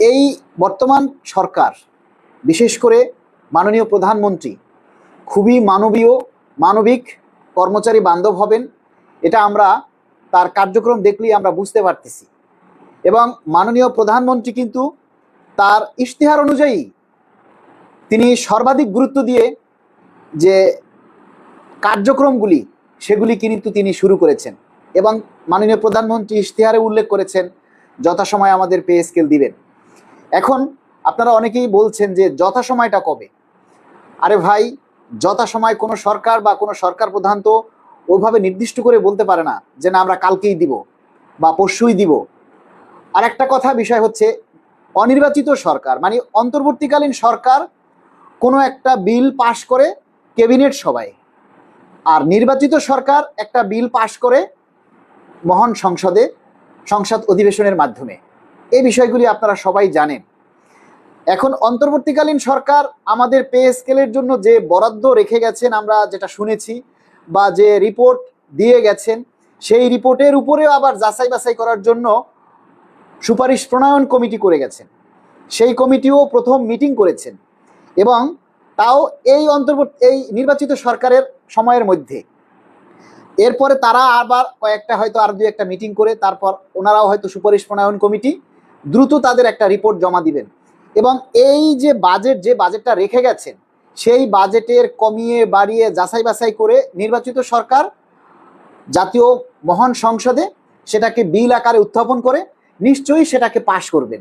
এই বর্তমান সরকার, বিশেষ করে মাননীয় প্রধানমন্ত্রী খুবই মানবীয়, মানবিক, কর্মচারী বান্ধব হবেন, এটা আমরা তার কার্যক্রম দেখলেই আমরা বুঝতে পারতেছি। এবং মাননীয় প্রধানমন্ত্রী কিন্তু তার ইশতেহার অনুযায়ী তিনি সর্বাধিক গুরুত্ব দিয়ে যে কার্যক্রমগুলি সেগুলি কিন্তু তিনি শুরু করেছেন। এবং মাননীয় প্রধানমন্ত্রী ইশতেহারে উল্লেখ করেছেন যথাসময়ে আমাদের পে স্কেল দিবেন। এখন আপনারা অনেকেই বলছেন যে যথাসময়টা কবে? আরে ভাই, যথাসময় কোনো সরকার বা কোনো সরকার প্রধান তো ওইভাবে নির্দিষ্ট করে বলতে পারে না যে না আমরা কালকেই দিব বা পরশুই দিব। আর একটা কথা বিষয় হচ্ছে, অনির্বাচিত সরকার মানে অন্তর্বর্তীকালীন সরকার কোনো একটা বিল পাশ করে ক্যাবিনেট সভায়, আর নির্বাচিত সরকার একটা বিল পাশ করে মহান সংসদে, সংসদ অধিবেশনের মাধ্যমে। এই বিষয়গুলি আপনারা সবাই জানেন। এখন অন্তর্বর্তীকালীন সরকার আমাদের পে স্কেলের জন্য যে বরাদ্দ রেখে গেছেন, আমরা যেটা শুনেছি, বা যে রিপোর্ট দিয়ে গেছেন, সেই রিপোর্টের উপরেও আবার যাচাই বাছাই করার জন্য সুপারিশ প্রণয়ন কমিটি করে গেছেন। সেই কমিটিও প্রথম মিটিং করেছেন, এবং তাও এই নির্বাচিত সরকারের সময়ের মধ্যে। এরপরে তারা আবার কয়েকটা হয়তো আর দুই একটা মিটিং করে তারপর ওনারাও হয়তো সুপারিশ প্রণয়ন কমিটি দ্রুত তাদের একটা রিপোর্ট জমা দিবেন। এবং এই যে বাজেটটা রেখে গেছেন, সেই বাজেটের কমিয়ে বাড়িয়ে যাচাই বাছাই করে নির্বাচিত সরকার জাতীয় মহান সংসদে সেটাকে বিল আকারে উত্থাপন করে নিশ্চয়ই সেটাকে পাশ করবেন।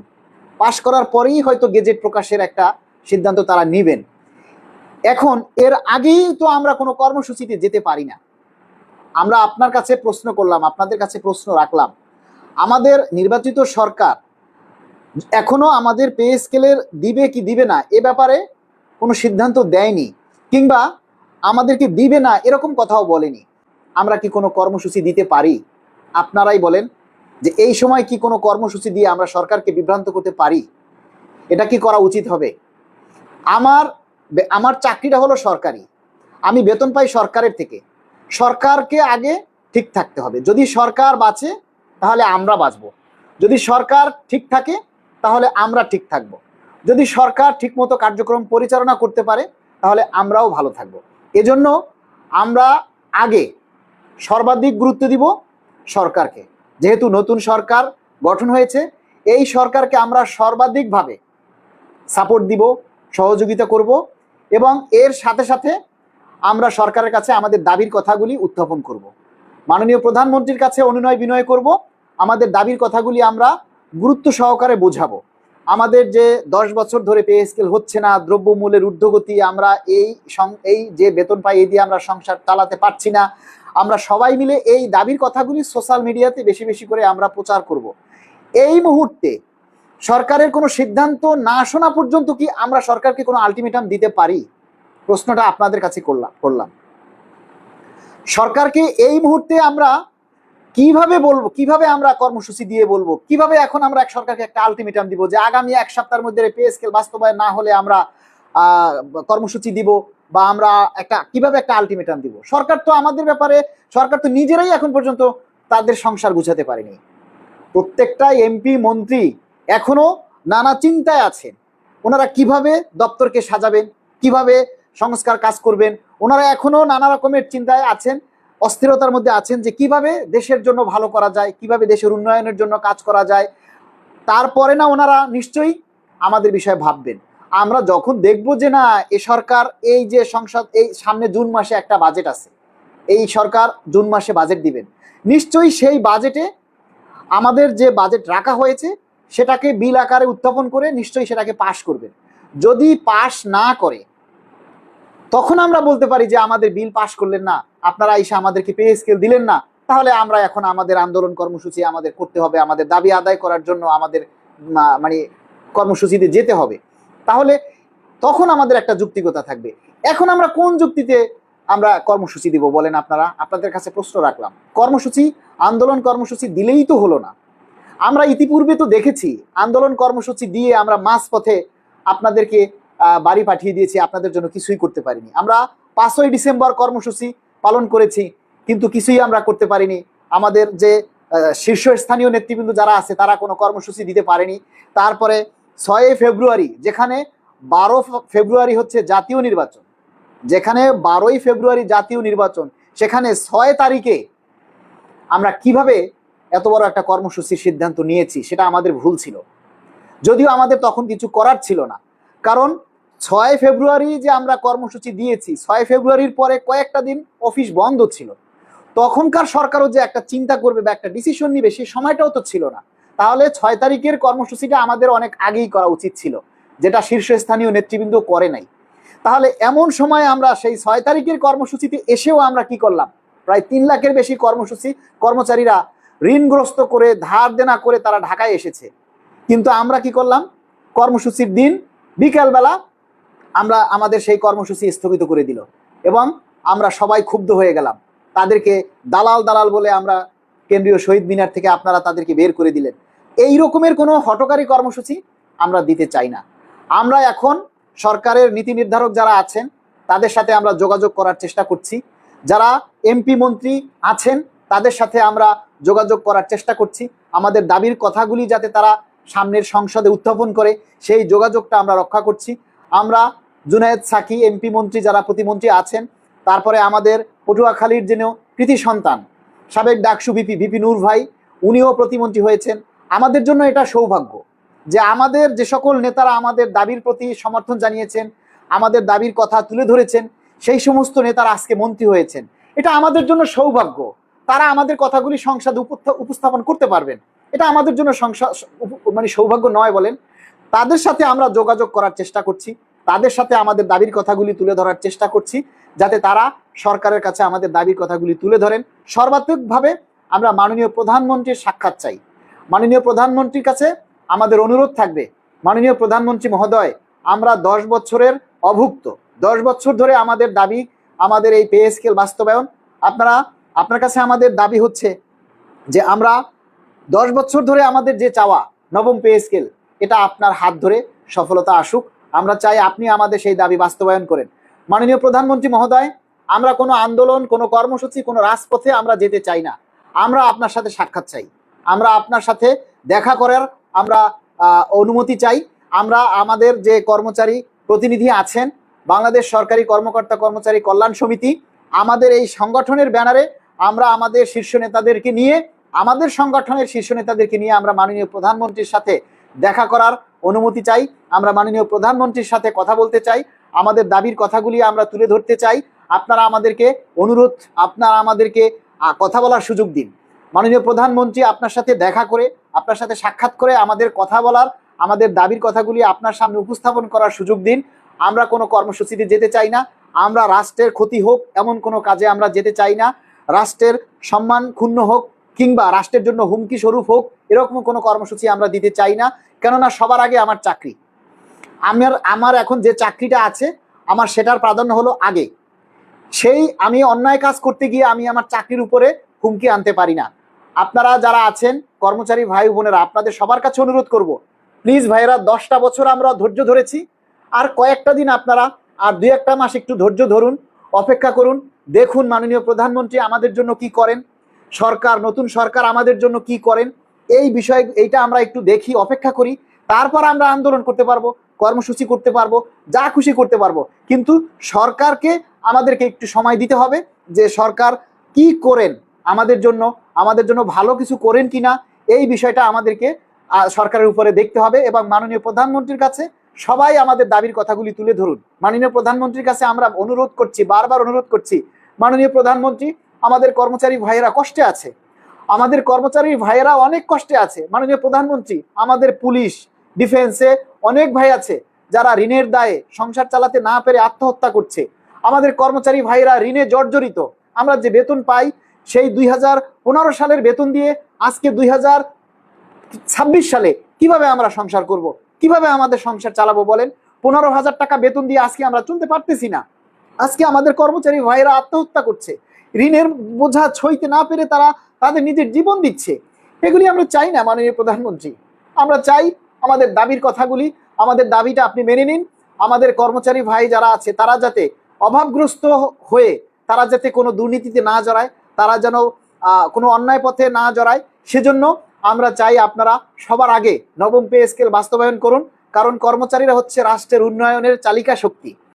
পাশ করার পরেই হয়তো গেজেট প্রকাশের একটা সিদ্ধান্ত তারা নেবেন। এখন এর আগেই তো আমরা কোনো কর্মসূচিতে যেতে পারি না। আমরা আপনার কাছে প্রশ্ন করলাম, আপনাদের কাছে প্রশ্ন রাখলাম, আমাদের নির্বাচিত সরকার এখনো আমাদের পে স্কেলের দিবে কি দিবে না এ ব্যাপারে কোনো সিদ্ধান্ত দেয়নি, কিংবা আমাদেরকে দিবে না এরকম কথাও বলেনি। আমরা কি কোনো কর্মসূচি দিতে পারি? আপনারাই বলেন যে এই সময় কি কোনো কর্মসূচি দিয়ে আমরা সরকারকে বিভ্রান্ত করতে পারি? এটা কি করা উচিত হবে? আমার চাকরিটা হলো সরকারি, আমি বেতন পাই সরকারের থেকে। সরকারকে আগে ঠিক থাকতে হবে। যদি সরকার বাঁচে তাহলে আমরা বাঁচব, যদি সরকার ঠিক থাকে তাহলে আমরা ঠিক থাকব, যদি সরকার ঠিকমতো কার্যক্রম পরিচালনা করতে পারে তাহলে আমরাও ভালো থাকব। এজন্য আমরা আগে সর্বাধিক গুরুত্ব দিব সরকারকে। যেহেতু নতুন সরকার গঠন হয়েছে, এই সরকারকে আমরা সর্বাধিকভাবে সাপোর্ট দিব, সহযোগিতা করব, এবং এর সাথে সাথে আমরা সরকারের কাছে আমাদের দাবির কথাগুলি উত্থাপন করব। মাননীয় প্রধানমন্ত্রীর কাছে অনুনয় বিনয় করব, আমাদের দাবির কথাগুলি আমরা গুরুত্ব সহকারে বোঝাবো। আমাদের যে 10 বছর ধরে পে স্কেল হচ্ছে না, দ্রব্যমূল্যের ঊর্ধ্বগতি, আমরা এই যে বেতন পাই এই দিয়ে আমরা সংসার চালাতে পারছি না, আমরা সবাই মিলে এই দাবির কথাগুলি সোশ্যাল মিডিয়াতে বেশি বেশি করে আমরা প্রচার করব। এই মুহূর্তে সরকারের কোনো সিদ্ধান্ত না শোনা পর্যন্ত কি আমরা সরকারকে কোনো আলটিমেটাম দিতে পারি? প্রশ্নটা আপনাদের কাছে করলাম। সরকারকে এই মুহূর্তে আমরা কিভাবে বলবো, কিভাবে আমরা কর্মসূচি দিয়ে বলবো, কিভাবে এখন আমরা সরকারকে একটা আলটিমেটাম দিব যে আগামী 1 সপ্তাহের মধ্যে পে স্কেল বাস্তবায়ন না হলে আমরা কর্মসূচি দিব, বা আমরা কিভাবে একটা আলটিমেটাম দিব? সরকার তো আমাদের ব্যাপারে, সরকার তো নিজেরাই এখন পর্যন্ত তাদের সংসার গুছাতে পারেনি। প্রত্যেকটা এমপি মন্ত্রী এখনো নানা চিন্তায় আছেন, ওনারা কিভাবে দপ্তরকে সাজাবেন, কিভাবে সংস্কার কাজ করবেন, ওনারা এখনো নানা রকমের চিন্তায় আছেন, অস্থিরতার মধ্যে আছেন যে কিভাবে দেশের জন্য ভালো করা যায়, কিভাবে দেশের উন্নয়নের জন্য কাজ করা যায়। তারপরে না ওনারা নিশ্চয়ই আমাদের বিষয়ে ভাববেন। আমরা যখন দেখব যে না এ সরকার, এই যে সংসদ, এই সামনে জুন মাসে একটা বাজেট আছে, এই সরকার জুন মাসে বাজেট দিবেন, নিশ্চয়ই সেই বাজেটে আমাদের যে বাজেট রাখা হয়েছে সেটাকে বিল আকারে উত্থাপন করে নিশ্চয়ই সেটাকে পাশ করবেন। যদি পাশ না করে তখন আমরা বলতে পারি যে আমাদের বিল পাশ করলেন না, আপনারা এসে আমাদেরকে পে স্কেল দিলেন না, তাহলে আমরা এখন আমাদের আন্দোলন কর্মসূচি আমাদের করতে হবে, আমাদের দাবি আদায় করার জন্য আমাদের মানে কর্মসূচিতে যেতে হবে। তাহলে তখন আমাদের একটা যুক্তিকতা থাকবে। এখন আমরা কোন যুক্তিতে আমরা কর্মসূচি দিব বলেন? আপনাদের কাছে প্রশ্ন রাখলাম। আন্দোলন কর্মসূচি দিলেই তো হলো না। আমরা ইতিপূর্বে তো দেখেছি আন্দোলন কর্মসূচি দিয়ে আমরা মাঝপথে আপনাদেরকে বাড়ি পাঠিয়ে দিয়েছি, আপনাদের জন্য কিছুই করতে পারিনি। আমরা 5ই ডিসেম্বর কর্মসূচি পালন করেছি, কিন্তু কিছুই আমরা করতে পারিনি। আমাদের যে শীর্ষস্থানীয় নেতৃবৃন্দ যারা আছে তারা কোনো কর্মসূচি দিতে পারেনি। তারপরে 6 ফেব্রুয়ারি, যেখানে 12 ফেব্রুয়ারি হচ্ছে জাতীয় নির্বাচন, যেখানে 12ই ফেব্রুয়ারি জাতীয় নির্বাচন, সেখানে 6 তারিখে আমরা কিভাবে এত বড় একটা কর্মসূচির সিদ্ধান্ত নিয়েছি, সেটা আমাদের ভুল ছিল। যদিও আমাদের তখন কিছু করার ছিল না, কারণ 6 ফেব্রুয়ারি যে আমরা কর্মসূচি দিয়েছি, 6 ফেব্রুয়ারির পরে কয়েকটা দিন অফিস বন্ধ ছিল। তখনকার সরকারও যে একটা চিন্তা করবে বা একটা ডিসিশন নিবে, সেই সময়টাও তো ছিল না। তাহলে 6 তারিখের কর্মসূচিটা আমাদের অনেক আগেই করা উচিত ছিল, যেটা শীর্ষস্থানীয় নেতৃবৃন্দ করে নাই। তাহলে এমন সময় আমরা সেই 6 তারিখের কর্মসূচিতে এসেও আমরা কি করলাম? প্রায় 3 লাখের বেশি কর্মচারীরা ঋণগ্রস্ত করে, ধার দেনা করে তারা ঢাকায় এসেছে। কিন্তু আমরা কি করলাম? কর্মসূচির দিন বিকালবেলা আমরা আমাদের সেই কর্মসূচি স্থগিত করে দিল, এবং আমরা সবাই ক্ষুব্ধ হয়ে গেলাম। তাদেরকে দালাল বলে আমরা কেন্দ্রীয় শহীদ মিনার থেকে আপনারা তাদেরকে বের করে দিলেন। এই রকমের কোনো হঠকারী কর্মসূচি আমরা দিতে চাই না। আমরা এখন সরকারের নীতি নির্ধারক যারা আছেন তাদের সাথে আমরা যোগাযোগ করার চেষ্টা করছি, যারা এমপি মন্ত্রী আছেন তাদের সাথে আমরা যোগাযোগ করার চেষ্টা করছি, আমাদের দাবির কথাগুলি যাতে তারা সামনের সংসদে উত্থাপন করে, সেই যোগাযোগটা আমরা রক্ষা করছি। আমরা জুনায়েদ সাকি এমপি মন্ত্রী, যারা প্রতিমন্ত্রী আছেন, তারপরে আমাদের পটুয়াখালীর যেন কৃতি সন্তান সাবেক ডাকসু ভিপি নূর ভাই, উনিও প্রতিমন্ত্রী হয়েছেন। আমাদের জন্য এটা সৌভাগ্য যে আমাদের যে সকল নেতারা আমাদের দাবির প্রতি সমর্থন জানিয়েছেন, আমাদের দাবির কথা তুলে ধরেছেন, সেই সমস্ত নেতারা আজকে মন্ত্রী হয়েছেন। এটা আমাদের জন্য সৌভাগ্য। তারা আমাদের কথাগুলি সংসদে উপস্থাপন করতে পারবেন, এটা আমাদের জন্য সৌভাগ্য নয় বলেন? তাদের সাথে আমরা যোগাযোগ করার চেষ্টা করছি, তাদের সাথে আমাদের দাবির কথাগুলি তুলে ধরার চেষ্টা করছি, যাতে তারা সরকারের কাছে আমাদের দাবির কথাগুলি তুলে ধরেন। সর্বাত্মকভাবে আমরা মাননীয় প্রধানমন্ত্রীর সাক্ষাৎ চাই। মাননীয় প্রধানমন্ত্রীর কাছে আমাদের অনুরোধ থাকবে, মাননীয় প্রধানমন্ত্রী মহোদয়, আমরা 10 বছরের অভুক্ত, 10 বছর ধরে আমাদের দাবি, আমাদের এই পে স্কেল বাস্তবায়ন, আপনার কাছে আমাদের দাবি হচ্ছে যে আমরা 10 বছর ধরে আমাদের যে চাওয়া নবম পে স্কেল, এটা আপনার হাত ধরে সফলতা আসুক। আমরা চাই আপনি আমাদের সেই দাবি বাস্তবায়ন করেন। মাননীয় প্রধানমন্ত্রী মহোদয়, আমরা কোনো আন্দোলন, কোনো কর্মসূচি, কোনো রাজপথে আমরা যেতে চাই না। আমরা আপনার সাথে সাক্ষাৎ চাই, আমরা আপনার সাথে দেখা করার আমরা অনুমতি চাই। আমরা আমাদের যে কর্মচারী প্রতিনিধি আছেন, বাংলাদেশ সরকারি কর্মকর্তা কর্মচারী কল্যাণ সমিতি, আমাদের এই সংগঠনের ব্যানারে আমরা আমাদের শীর্ষ নেতাদেরকে নিয়ে, আমাদের সংগঠনের শীর্ষ নেতাদেরকে নিয়ে আমরা মাননীয় প্রধানমন্ত্রীর সাথে দেখা করার অনুমতি চাই। আমরা মাননীয় প্রধানমন্ত্রীর সাথে কথা বলতে চাই, আমাদের দাবির কথাগুলি আমরা তুলে ধরতে চাই। আপনারা আমাদেরকে কথা বলার সুযোগ দিন। মাননীয় প্রধানমন্ত্রী আপনার সাথে দেখা করে, আপনার সাথে সাক্ষাৎ করে আমাদের কথা বলার, আমাদের দাবির কথাগুলি আপনার সামনে উপস্থাপন করার সুযোগ দিন। আমরা কোনো কর্মসূচিতে যেতে চাই না, আমরা রাষ্ট্রের ক্ষতি হোক এমন কোনো কাজে আমরা যেতে চাই না, রাষ্ট্রের সম্মান ক্ষুণ্ণ হোক কিংবা রাষ্ট্রের জন্য হুমকি স্বরূপ হোক এরকম কোনো কর্মসূচি আমরা দিতে চাই না। কেননা সবার আগে আমার চাকরি, আমার এখন যে চাকরিটা আছে আমার সেটার প্রাধান্য হলো আগে। আমি অন্যায় কাজ করতে গিয়ে আমি আমার চাকরির উপরে হুমকি আনতে পারি না। আপনারা যারা আছেন কর্মচারী ভাই বোনেরা, আপনাদের সবার কাছে অনুরোধ করব, প্লিজ ভাইয়েরা, 10টা বছর আমরা ধৈর্য ধরেছি, আর কয়েকটা দিন আপনারা আর 2-1 মাস একটু ধৈর্য ধরুন, অপেক্ষা করুন, দেখুন মাননীয় প্রধানমন্ত্রী আমাদের জন্য কি করেন, নতুন সরকার আমাদের জন্য কি করেন। এইটা আমরা একটু দেখি, অপেক্ষা করি, তারপর আমরা আন্দোলন করতে পারবো, কর্মসূচি করতে পারবো, যা খুশি করতে পারবো। কিন্তু সরকারকে আমাদেরকে একটু সময় দিতে হবে, যে সরকার কি করেন, আমাদের জন্য ভালো কিছু করেন কিনা, এই বিষয়টা আমাদেরকে সরকারের উপরে দেখতে হবে। এবং মাননীয় প্রধানমন্ত্রীর কাছে সবাই আমাদের দাবির কথাগুলি তুলে ধরুন। মাননীয় প্রধানমন্ত্রীর কাছে আমরা অনুরোধ করছি, বারবার অনুরোধ করছি, মাননীয় প্রধানমন্ত্রী, আমাদের কর্মচারী ভাইয়েরা কষ্টে আছে, আমাদের কর্মচারী ভাইয়েরা অনেক কষ্টে আছে। মাননীয় প্রধানমন্ত্রী, আমাদের পুলিশ, ডিফেন্সে অনেক ভাই আছে যারা ঋণের দায়ে সংসার চালাতে না পেরে আত্মহত্যা করছে। আমাদের কর্মচারী ভাইয়েরা ঋণে জর্জরিত। আমরা যে বেতন পাই সেই 2015 সালের বেতন দিয়ে আজকে 2026 সালে কিভাবে আমরা সংসার করব, কিভাবে আমাদের সংসার চালাবো বলেন? 15,000 টাকা বেতন দিয়ে আজকে আমরা চলতে পারতেছি না। আজকে আমাদের কর্মচারী ভাইয়েরা আত্মহত্যা করছে, ঋণের বোঝা সইতে না পেরে তারা তাদের নিজের জীবন দিচ্ছে। এগুলি আমরা চাই না মাননীয় প্রধানমন্ত্রী। আমরা চাই আমাদের দাবির কথাগুলি, আমাদের দাবিটা আপনি মেনে নিন। আমাদের কর্মচারী ভাই যারা আছে তারা যাতে অভাবগ্রস্ত হয়ে, তারা যাতে কোনো দুর্নীতিতে না জড়ায়, তারা যেন কোনো অন্যায় পথে না জড়ায়, সেজন্য আমরা চাই আপনারা সবার আগে নবম পে স্কেল বাস্তবায়ন করুন। কারণ কর্মচারীরা হচ্ছে রাষ্ট্রের উন্নয়নের চালিকা শক্তি।